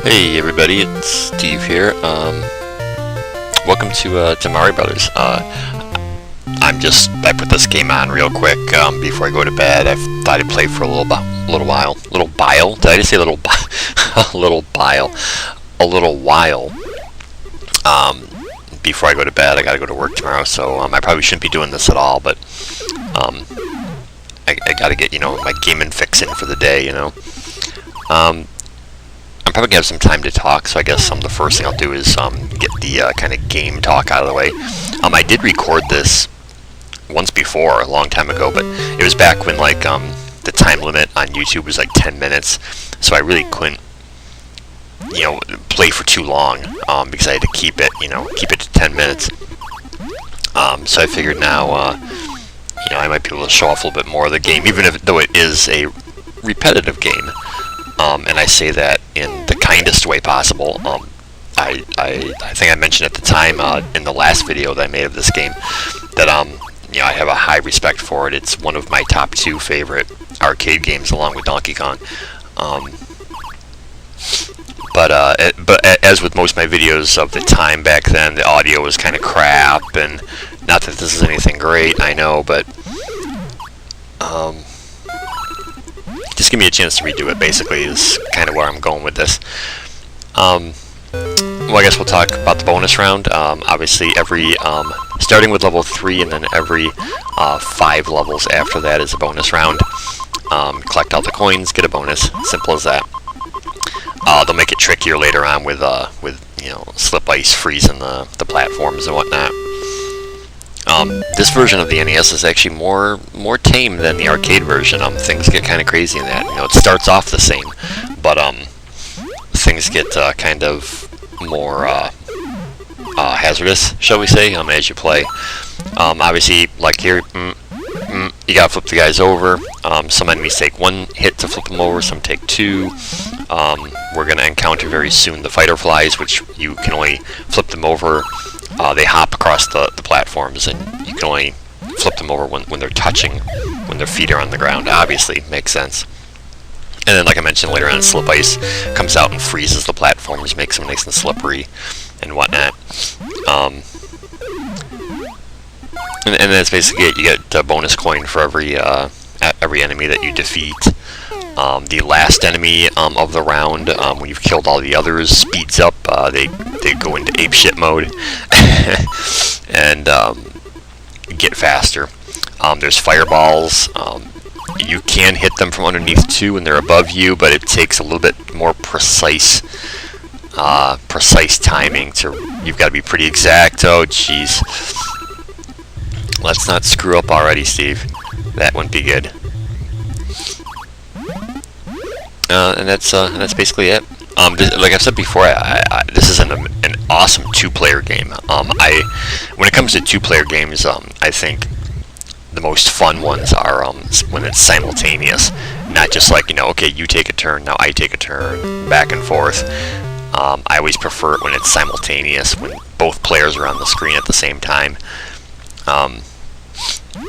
Hey everybody, it's Steve here. Welcome to Mario Brothers. I put this game on real quick before I go to bed. I thought I'd play for a little while. Little bile? Did I just say little a little bile? A little while. Before I go to bed. I gotta go to work tomorrow, so I probably shouldn't be doing this at all. But I gotta get my gaming fix in for the day. I'm probably gonna have some time to talk, so I guess the first thing I'll do is get the kind of game talk out of the way. I did record this once before, a long time ago, but it was back when the time limit on YouTube was like 10 minutes, so I really couldn't play for too long because I had to keep it to 10 minutes. So I figured now I might be able to show off a little bit more of the game, even though it is a repetitive game. And I say that in the kindest way possible. I think I mentioned at the time in the last video that I made of this game that I have a high respect for it. It's one of my top 2 favorite arcade games, along with Donkey Kong. But as with most of my videos of the time back then, the audio was kind of crap, and not that this is anything great, I know, but just give me a chance to redo it, basically, is kind of where I'm going with this. Well, I guess we'll talk about the bonus round. Obviously, starting with level 3, and then every 5 levels after that is a bonus round. Collect all the coins, get a bonus. Simple as that. They'll make it trickier later on with slip ice freezing the platforms and whatnot. This version of the NES is actually more tame than the arcade version. Things get kind of crazy in that. It starts off the same, but things get kind of more hazardous, shall we say, as you play. Obviously, like here, you gotta flip the guys over. Some enemies take 1 hit to flip them over, some take 2. We're gonna encounter very soon the fighter flies, which you can only flip them over. They hop across the platforms, and you can only flip them over when they're touching, when their feet are on the ground. Obviously, makes sense. And then, like I mentioned later on, slip ice comes out and freezes the platforms, makes them nice and slippery and whatnot. And that's basically it. You get a bonus coin for every enemy that you defeat. The last enemy of the round, when you've killed all the others, speeds up. They go into apeshit mode and get faster. There's fireballs. You can hit them from underneath too when they're above you, but it takes a little bit more precise timing. You've got to be pretty exact. Oh, jeez. Let's not screw up already, Steve. That wouldn't be good. And that's basically it. Like I've said before, this is an awesome 2-player game. When it comes to 2-player games, I think the most fun ones are when it's simultaneous, not just okay, you take a turn, now I take a turn, back and forth. I always prefer it when it's simultaneous, when both players are on the screen at the same time.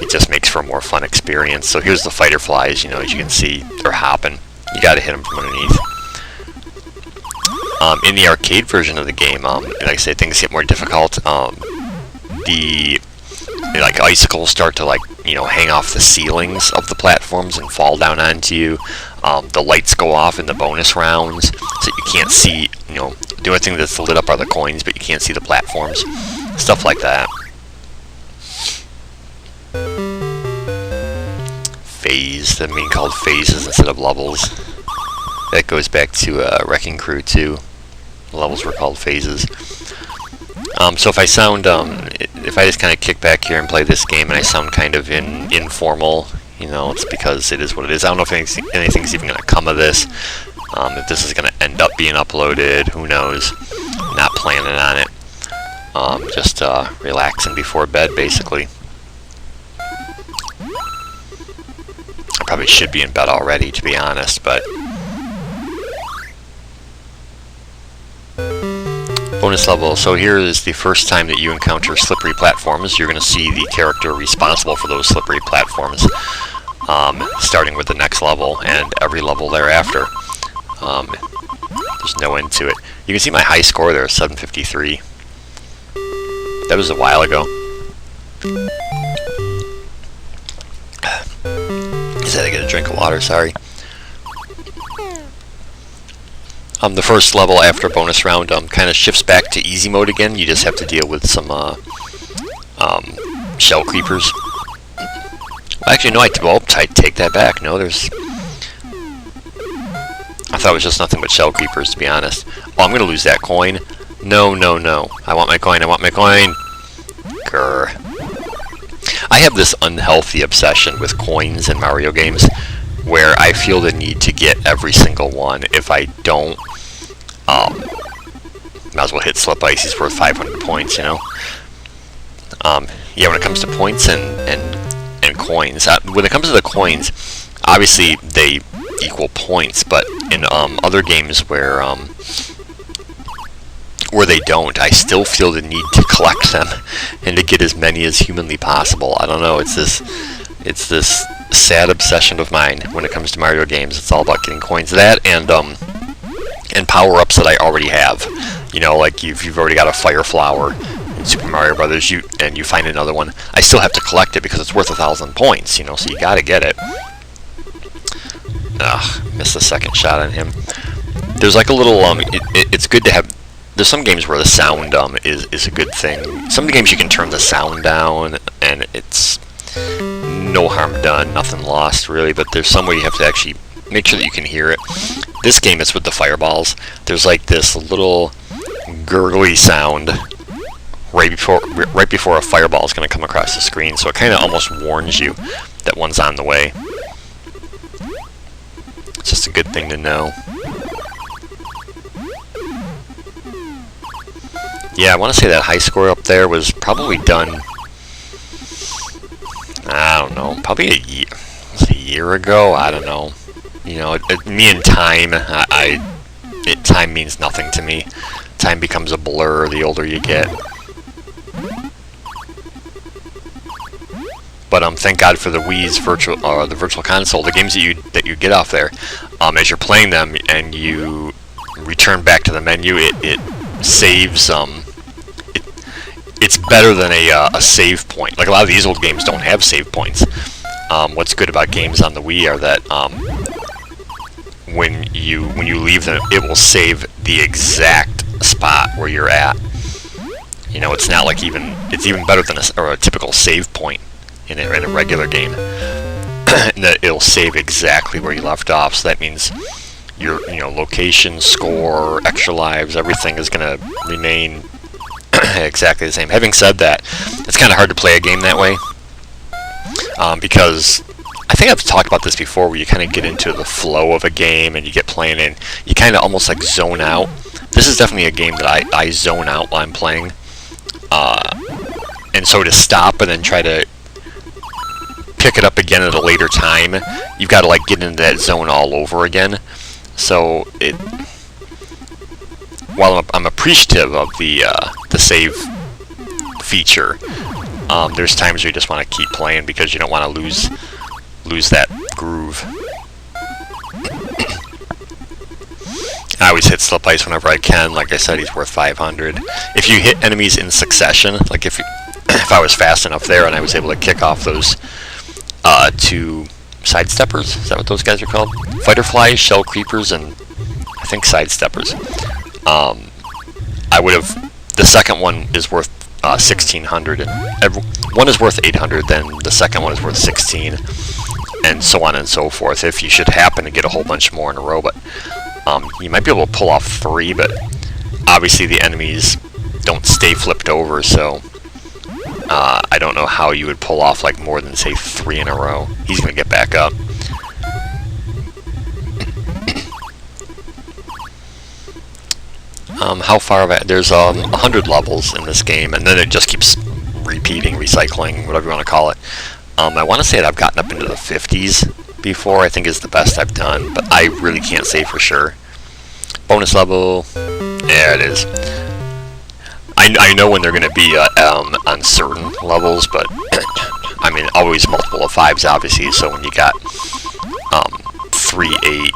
It just makes for a more fun experience. So here's the fighter flies. As you can see, they're hopping. You gotta hit them from underneath. In the arcade version of the game, like I say, things get more difficult. The icicles start to hang off the ceilings of the platforms and fall down onto you. The lights go off in the bonus rounds, so you can't see. The only thing that's lit up are the coins, but you can't see the platforms. Stuff like that. Phase, that being called phases instead of levels. That goes back to Wrecking Crew 2. The levels were called phases. So if I sound, if I just kind of kick back here and play this game and I sound kind of informal, it's because it is what it is. I don't know if anything's even going to come of this. If this is going to end up being uploaded, who knows. Not planning on it. Just relaxing before bed, basically. I probably should be in bed already, to be honest, but bonus level. So here is the first time that you encounter slippery platforms. You're going to see the character responsible for those slippery platforms, starting with the next level and every level thereafter. There's no end to it. You can see my high score there, 753. That was a while ago. Is that I get a drink of water? Sorry. The first level after bonus round kind of shifts back to easy mode again. You just have to deal with some shell creepers. Actually, no, I take that back. No, there's... I thought it was just nothing but shell creepers, to be honest. Oh, I'm going to lose that coin. No, no, no. I want my coin. I want my coin. Grr. I have this unhealthy obsession with coins in Mario games where I feel the need to get every single one. If I don't, might as well hit Slip Ice. He's worth 500 points, you know? Yeah, when it comes to points and coins, when it comes to the coins, obviously they equal points, but in other games where they don't, I still feel the need to collect them and to get as many as humanly possible. I don't know, it's this sad obsession of mine when it comes to Mario games. It's all about getting coins. That and power-ups that I already have. You know, like if you've already got a Fire Flower in Super Mario Brothers, and you find another one, I still have to collect it because it's worth 1,000 points, you know, so you gotta get it. Ugh, missed the second shot on him. There's like a little, it's good to have, there's some games where the sound is a good thing. Some games you can turn the sound down and it's no harm done, nothing lost really, but there's some way you have to actually make sure that you can hear it. This game is with the fireballs. There's like this little gurgly sound right before a fireball is going to come across the screen, so it kind of almost warns you that one's on the way. It's just a good thing to know. Yeah, I want to say that high score up there was probably done, I don't know, probably a year ago. I don't know. You know, me and time, time means nothing to me. Time becomes a blur the older you get. But thank God for the Wii's the Virtual Console. The games that you get off there, as you're playing them and you return back to the menu, it saves. It's better than a save point. Like a lot of these old games don't have save points. What's good about games on the Wii are that when you leave them, it will save the exact spot where you're at. You know, it's not like it's even better than a typical save point in a regular game. And that it'll save exactly where you left off. So that means your location, score, extra lives, everything is going to remain exactly the same. Having said that, it's kind of hard to play a game that way because I think I've talked about this before, where you kind of get into the flow of a game and you get playing and you kind of almost like zone out. This is definitely a game that I zone out while I'm playing, and so to stop and then try to pick it up again at a later time, you've got to like get into that zone all over again. So while I'm appreciative of the save feature, there's times where you just want to keep playing because you don't want to lose that groove. I always hit Slip Ice whenever I can. Like I said, he's worth 500. If you hit enemies in succession, like if I was fast enough there and I was able to kick off those two sidesteppers, is that what those guys are called? Fighter flies, shell creepers, and I think sidesteppers. I would have. The second one is worth 1,600, and one is worth 800. Then the second one is worth 16, and so on and so forth. If you should happen to get a whole bunch more in a row, but you might be able to pull off 3. But obviously the enemies don't stay flipped over, so I don't know how you would pull off like more than say 3 in a row. He's gonna get back up. How far have I? There's 100 levels in this game, and then it just keeps repeating, recycling, whatever you want to call it. I want to say that I've gotten up into the 50s before, I think is the best I've done, but I really can't say for sure. Bonus level, yeah, it is. I know when they're going to be on certain levels, but I mean, always multiple of 5s, obviously, so when you got 3, 8,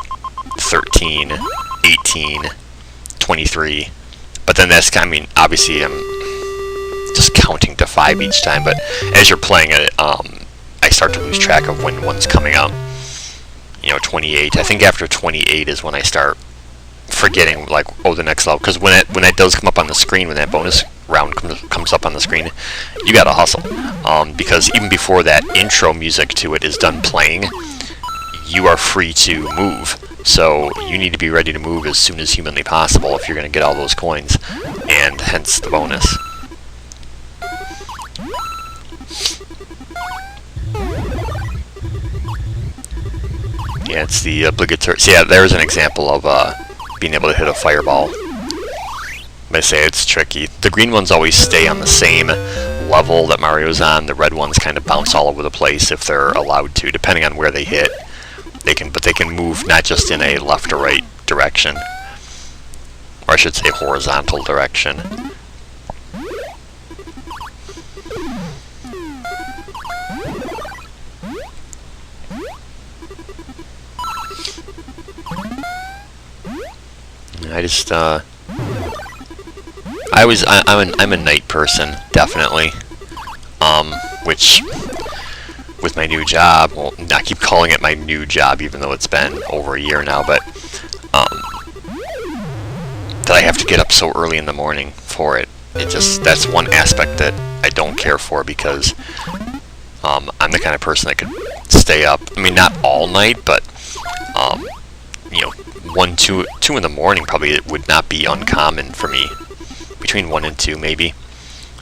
13, 18, 23. But then that's, I mean, obviously I'm just counting to 5 each time, but as you're playing it, I start to lose track of when one's coming up. 28. I think after 28 is when I start forgetting, like, oh, the next level. Because when it does come up on the screen, when that bonus round comes up on the screen, you gotta hustle. Because even before that intro music to it is done playing, you are free to move. So you need to be ready to move as soon as humanly possible if you're going to get all those coins, and hence the bonus. Yeah, it's the obligatory. So yeah, there's an example of being able to hit a fireball. I say it's tricky. The green ones always stay on the same level that Mario's on. The red ones kind of bounce all over the place if they're allowed to, depending on where they hit. But they can move not just in a left or right direction, or I should say horizontal direction. I'm a night person, definitely. Which, with my new job, well, I keep calling it my new job, even though it's been over a year now, but that I have to get up so early in the morning for it. That's one aspect that I don't care for, because I'm the kind of person that could stay up. I mean, not all night, but 1, 2 in the morning probably it would not be uncommon for me. Between 1 and 2 maybe.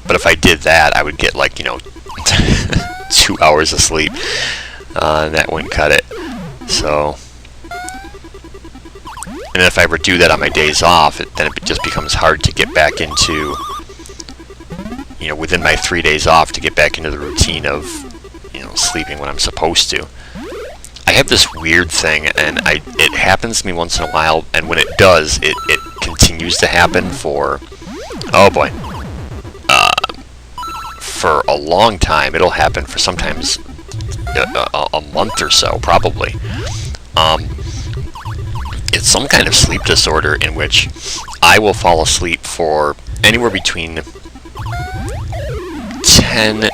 But if I did that, I would get 2 hours of sleep. And that wouldn't cut it. So, and if I ever do that on my days off, then it just becomes hard to get back into, within my 3 days off, to get back into the routine of, sleeping when I'm supposed to. I have this weird thing, and it happens to me once in a while, and when it does, it continues to happen for, oh boy, for a long time. It'll happen for sometimes a month or so, probably. It's some kind of sleep disorder in which I will fall asleep for anywhere between 10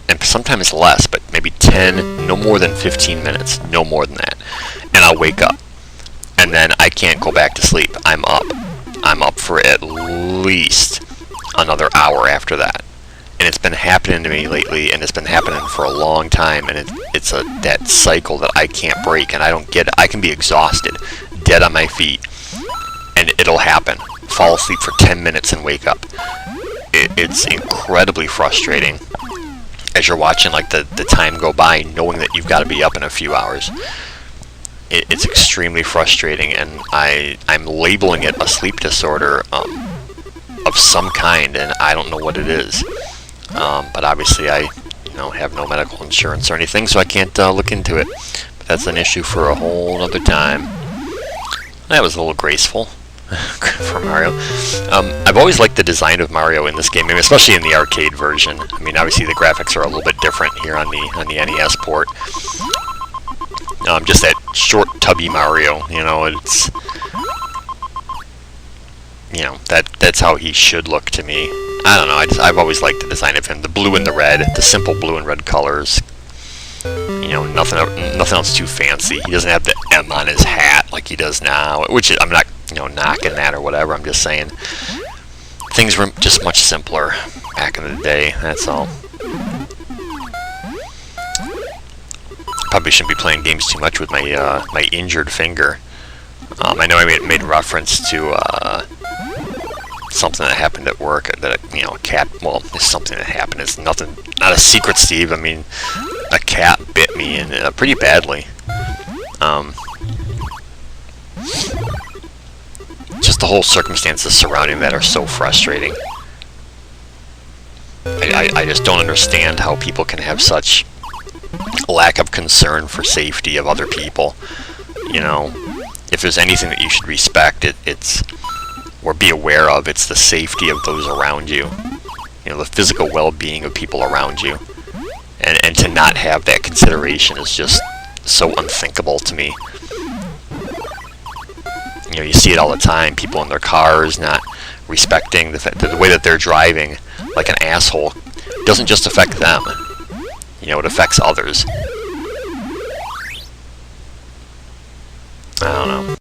and sometimes less, but maybe 10, no more than 15 minutes, no more than that, and I'll wake up, and then I can't go back to sleep. I'm up for at least another hour after that, and it's been happening to me lately, and it's been happening for a long time, and it's that cycle that I can't break, and I don't get it. I can be exhausted, dead on my feet, and it'll happen. Fall asleep for 10 minutes and wake up. It's incredibly frustrating as you're watching the time go by, knowing that you've got to be up in a few hours. It's extremely frustrating, and I'm labeling it a sleep disorder of some kind, and I don't know what it is. But obviously I have no medical insurance or anything, so I can't look into it. But that's an issue for a whole other time. That was a little graceful for Mario. I've always liked the design of Mario in this game, especially in the arcade version. I mean, obviously the graphics are a little bit different here on the NES port. Just that short, tubby Mario, it's that's how he should look to me. I don't know. I've always liked the design of him. The blue and the red, the simple blue and red colors. Nothing else too fancy. He doesn't have the M on his hat like he does now, which I'm not, knocking that or whatever. I'm just saying things were just much simpler back in the day. That's all. Probably shouldn't be playing games too much with my my injured finger. I know I made reference to something that happened at work. That a cat. Well, it's something that happened. It's nothing. Not a secret, Steve. I mean, a cat bit me and pretty badly. Just the whole circumstances surrounding that are so frustrating. I just don't understand how people can have such lack of concern for safety of other people. If there's anything that you should respect, it's or be aware of, it's the safety of those around you. The physical well-being of people around you. And to not have that consideration is just so unthinkable to me. You know, you see it all the time. People in their cars not respecting the fact that the way that they're driving like an asshole doesn't just affect them. You know, it affects others.